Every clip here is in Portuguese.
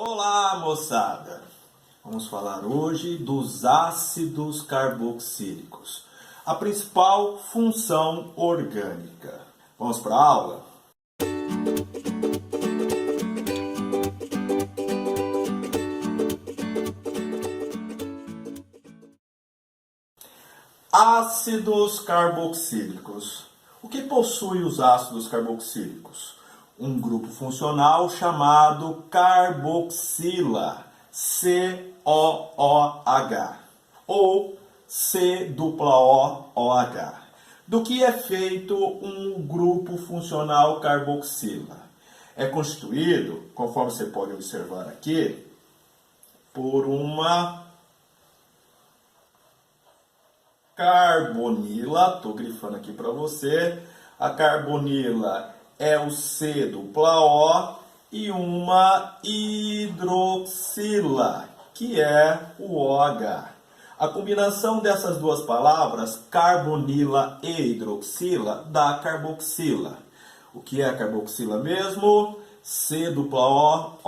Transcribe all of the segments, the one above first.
Olá, moçada! Vamos falar hoje dos ácidos carboxílicos, a principal função orgânica. Vamos para a aula? Ácidos carboxílicos. O que possui os ácidos carboxílicos? Um grupo funcional chamado carboxila, COOH, ou COOH. Do que é feito um grupo funcional carboxila? É constituído, conforme você pode observar aqui, por uma carbonila. Estou grifando aqui para você. A carbonila é o C-O, e uma hidroxila, que é o OH. A combinação dessas duas palavras, carbonila e hidroxila, dá carboxila. O que é a carboxila mesmo? C-O-OH.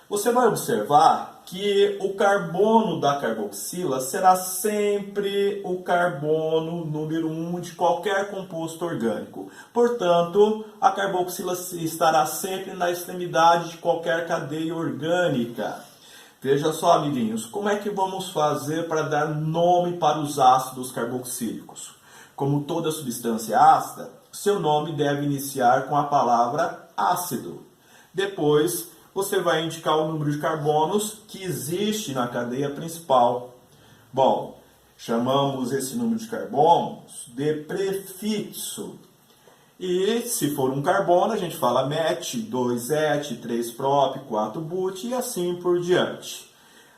Você vai observar que o carbono da carboxila será sempre o carbono número 1 de qualquer composto orgânico. Portanto, a carboxila estará sempre na extremidade de qualquer cadeia orgânica. Veja só, amiguinhos, como é que vamos fazer para dar nome para os ácidos carboxílicos? Como toda substância ácida, seu nome deve iniciar com a palavra ácido. Depois, você vai indicar o número de carbonos que existe na cadeia principal. Bom, chamamos esse número de carbonos de prefixo. E se for um carbono, a gente fala met, 2-et, 3-prop, 4-but e assim por diante.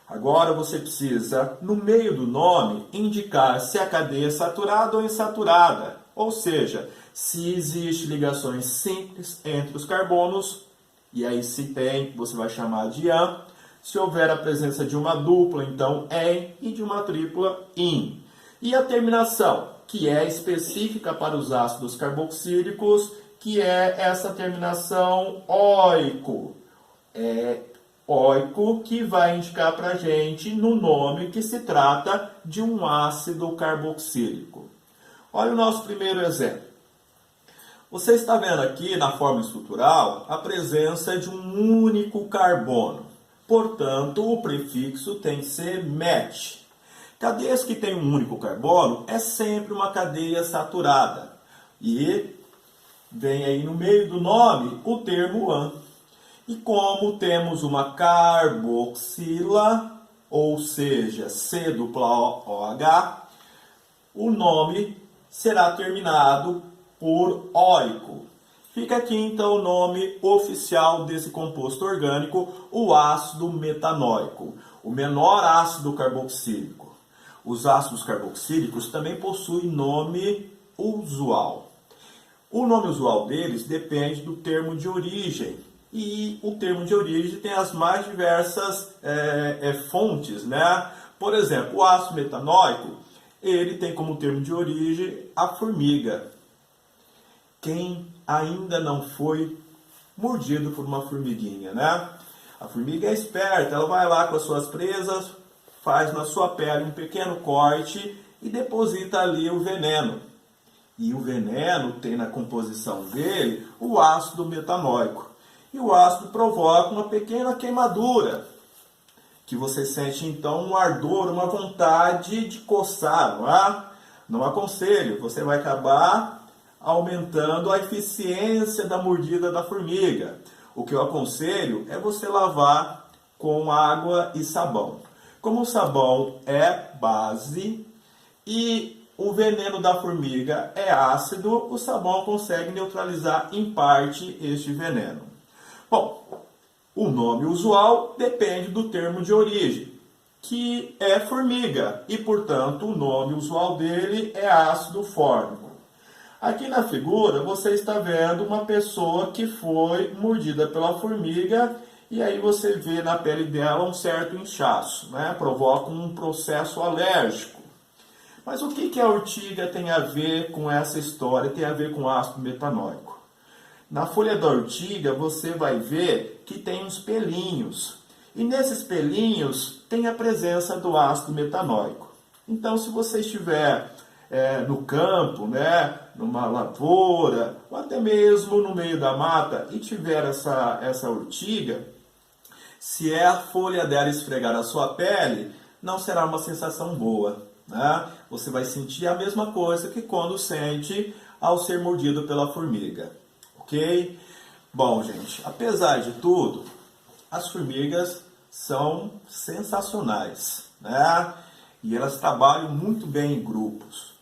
Agora você precisa, no meio do nome, indicar se a cadeia é saturada ou insaturada. Ou seja, se existe ligações simples entre os carbonos. E aí, se tem, você vai chamar de an. Se houver a presença de uma dupla, então en, e de uma tripla, in. E a terminação, que é específica para os ácidos carboxílicos, que é essa terminação oico. É oico que vai indicar para a gente no nome que se trata de um ácido carboxílico. Olha o nosso primeiro exemplo. Você está vendo aqui na forma estrutural a presença de um único carbono. Portanto, o prefixo tem que ser met. Cadeias que têm um único carbono é sempre uma cadeia saturada. E vem aí no meio do nome o termo an. E como temos uma carboxila, ou seja, C-O-OH, o nome será terminado por oico. Fica aqui então o nome oficial desse composto orgânico, o ácido metanóico, o menor ácido carboxílico. Os ácidos carboxílicos também possuem nome usual. O nome usual deles depende do termo de origem. E o termo de origem tem as mais diversas fontes, né? Por exemplo, o ácido metanóico, ele tem como termo de origem a formiga. Quem ainda não foi mordido por uma formiguinha, né? A formiga é esperta, ela vai lá com as suas presas, faz na sua pele um pequeno corte e deposita ali o veneno. E o veneno tem na composição dele o ácido metanóico. E o ácido provoca uma pequena queimadura, que você sente então um ardor, uma vontade de coçar, não é? Não aconselho, você vai acabar aumentando a eficiência da mordida da formiga. O que eu aconselho é você lavar com água e sabão. Como o sabão é base e o veneno da formiga é ácido, o sabão consegue neutralizar em parte este veneno. Bom, o nome usual depende do termo de origem, que é formiga, e portanto o nome usual dele é ácido fórmico. Aqui na figura você está vendo uma pessoa que foi mordida pela formiga e aí você vê na pele dela um certo inchaço, né? Provoca um processo alérgico. Mas o que a urtiga tem a ver com essa história, tem a ver com ácido metanóico? Na folha da urtiga você vai ver que tem uns pelinhos. E nesses pelinhos tem a presença do ácido metanóico. Então, se você estiver no campo, né, numa lavoura, ou até mesmo no meio da mata, e tiver essa urtiga, se a folha dela esfregar a sua pele, não será uma sensação boa, né? Você vai sentir a mesma coisa que quando sente ao ser mordido pela formiga, ok? Bom, gente, apesar de tudo, as formigas são sensacionais, né? E elas trabalham muito bem em grupos.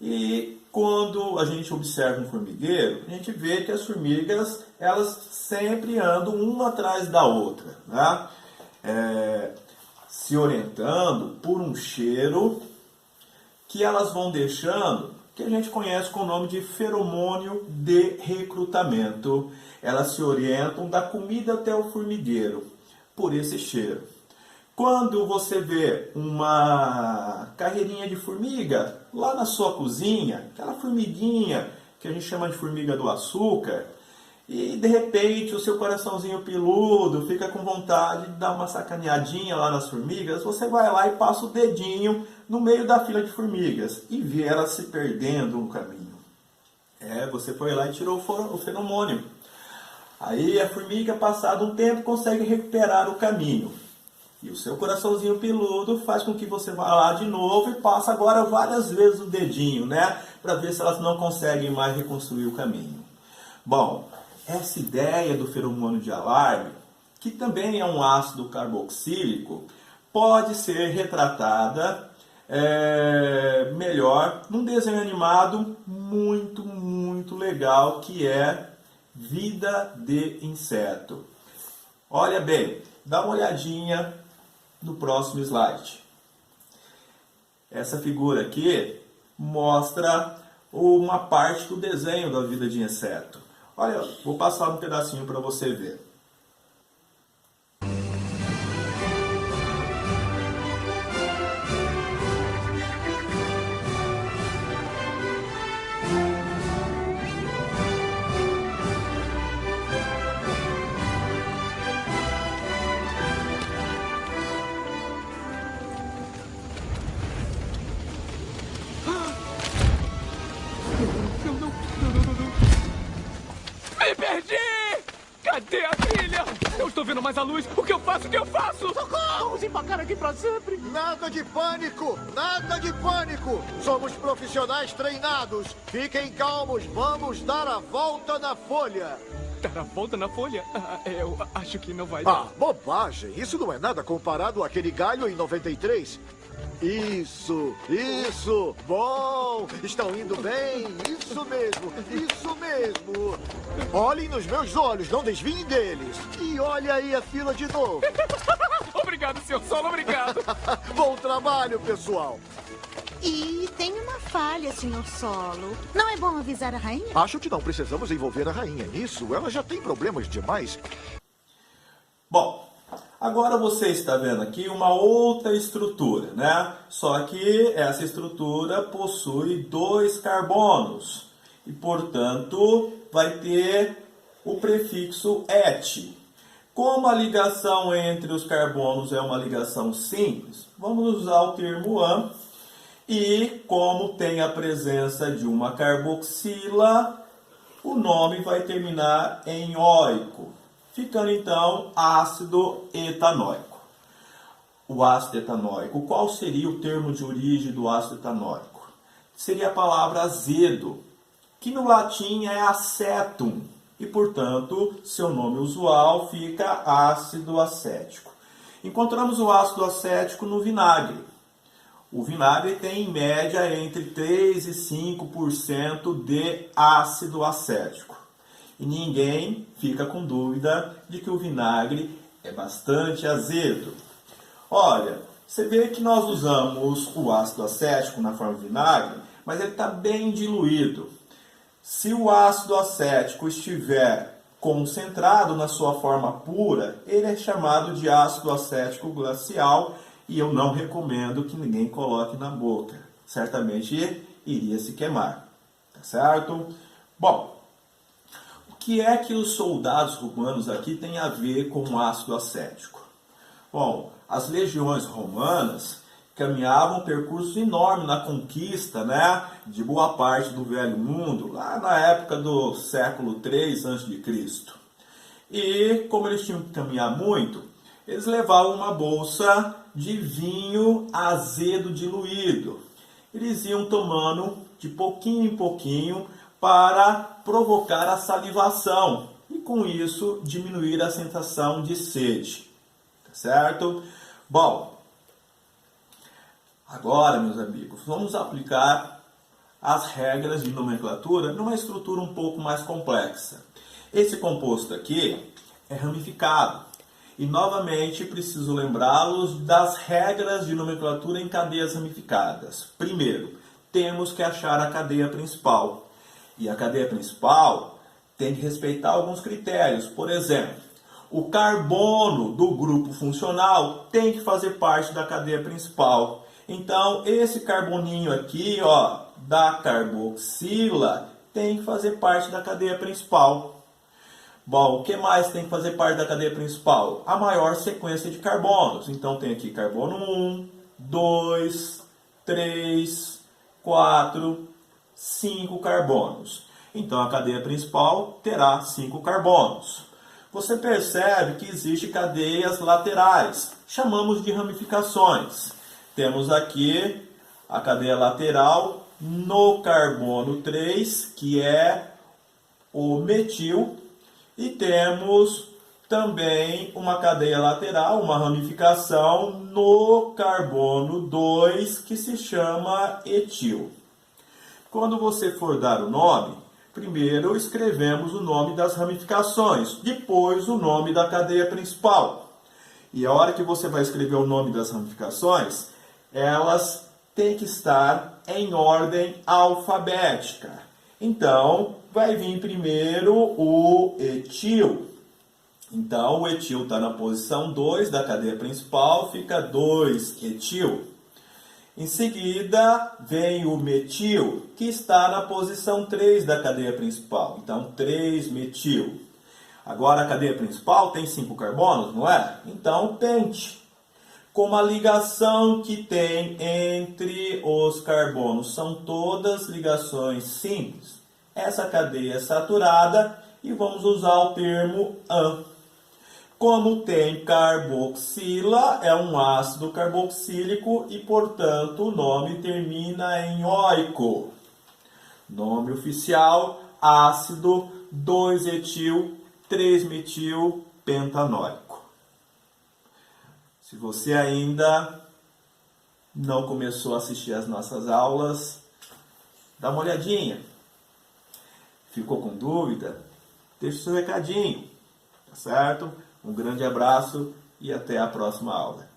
E quando a gente observa um formigueiro, a gente vê que as formigas, elas sempre andam uma atrás da outra, né? Se orientando por um cheiro que elas vão deixando, que a gente conhece com o nome de feromônio de recrutamento. Elas se orientam da comida até o formigueiro por esse cheiro. Quando você vê uma carreirinha de formiga lá na sua cozinha, aquela formiguinha que a gente chama de formiga do açúcar, e de repente o seu coraçãozinho peludo fica com vontade de dar uma sacaneadinha lá nas formigas, você vai lá e passa o dedinho no meio da fila de formigas e vê elas se perdendo no caminho. Você foi lá e tirou o feromônio. Aí a formiga, passado um tempo, consegue recuperar o caminho. E o seu coraçãozinho peludo faz com que você vá lá de novo e passe agora várias vezes o dedinho, né? Para ver se elas não conseguem mais reconstruir o caminho. Bom, essa ideia do feromônio de alarme, que também é um ácido carboxílico, pode ser retratada melhor num desenho animado muito, muito legal, que é Vida de Inseto. Olha bem, dá uma olhadinha no próximo slide. Essa figura aqui mostra uma parte do desenho da vida de inseto. Olha, vou passar um pedacinho para você ver. Me perdi! Cadê a trilha? Eu estou vendo mais a luz. O que eu faço? O que eu faço? Socorro! Vamos empacar aqui pra sempre. Nada de pânico! Nada de pânico! Somos profissionais treinados. Fiquem calmos, vamos dar a volta na folha. Dar a volta na folha? Eu acho que não vai Ah, dar. bobagem! Isso não é nada comparado àquele galho em 93. Isso, isso! Bom! Estão indo bem! Isso mesmo, isso mesmo! Olhem nos meus olhos, não desviem deles! E olha aí a fila de novo! Obrigado, Sr. Solo, obrigado. Bom trabalho, pessoal! E tem uma falha, Sr. Solo. Não é bom avisar a rainha? Acho que não precisamos envolver a rainha nisso. Ela já tem problemas demais. Bom, agora você está vendo aqui uma outra estrutura, né? Só que essa estrutura possui 2 carbonos e, portanto, vai ter o prefixo "et". Como a ligação entre os carbonos é uma ligação simples, vamos usar o termo "an". E como tem a presença de uma carboxila, o nome vai terminar em "óico", ficando então ácido etanóico. O ácido etanóico, qual seria o termo de origem do ácido etanóico? Seria a palavra azedo, que no latim é acetum, e portanto seu nome usual fica ácido acético. Encontramos o ácido acético no vinagre. O vinagre tem em média entre 3 e 5% de ácido acético. E ninguém fica com dúvida de que o vinagre é bastante azedo. Olha, você vê que nós usamos o ácido acético na forma de vinagre, mas ele está bem diluído. Se o ácido acético estiver concentrado na sua forma pura, ele é chamado de ácido acético glacial e eu não recomendo que ninguém coloque na boca. Certamente iria se queimar, tá certo? Bom, o que é que os soldados romanos aqui têm a ver com o ácido acético? Bom, as legiões romanas caminhavam um percurso enorme na conquista, né, de boa parte do Velho Mundo, lá na época do século III a.C. E como eles tinham que caminhar muito, eles levavam uma bolsa de vinho azedo diluído. Eles iam tomando de pouquinho em pouquinho para provocar a salivação e com isso diminuir a sensação de sede. Tá certo? Bom, agora, meus amigos, vamos aplicar as regras de nomenclatura numa estrutura um pouco mais complexa. Esse composto aqui é ramificado. E, novamente, preciso lembrá-los das regras de nomenclatura em cadeias ramificadas. Primeiro, temos que achar a cadeia principal. E a cadeia principal tem que respeitar alguns critérios. Por exemplo, o carbono do grupo funcional tem que fazer parte da cadeia principal. Então, esse carboninho aqui, ó, da carboxila, tem que fazer parte da cadeia principal. Bom, o que mais tem que fazer parte da cadeia principal? A maior sequência de carbonos. Então, tem aqui carbono 1, 2, 3, 4, 5 carbonos. Então, a cadeia principal terá 5 carbonos. Você percebe que existem cadeias laterais. Chamamos de ramificações. Temos aqui a cadeia lateral no carbono 3, que é o metil. E temos também uma cadeia lateral, uma ramificação no carbono 2, que se chama etil. Quando você for dar o nome, primeiro escrevemos o nome das ramificações, depois o nome da cadeia principal. E a hora que você vai escrever o nome das ramificações, elas têm que estar em ordem alfabética. Então, vai vir primeiro o etil. Então, o etil está na posição 2 da cadeia principal, fica 2-etil. Em seguida, vem o metil, que está na posição 3 da cadeia principal. Então, 3-metil. Agora, a cadeia principal tem 5 carbonos, não é? Então, pente. Como a ligação que tem entre os carbonos são todas ligações simples, essa cadeia é saturada e vamos usar o termo an. Como tem carboxila, é um ácido carboxílico e, portanto, o nome termina em oico. Nome oficial, ácido 2-etil 3-metil pentanóico. Se você ainda não começou a assistir às nossas aulas, dá uma olhadinha. Ficou com dúvida? Deixe seu recadinho, tá certo? Um grande abraço e até a próxima aula.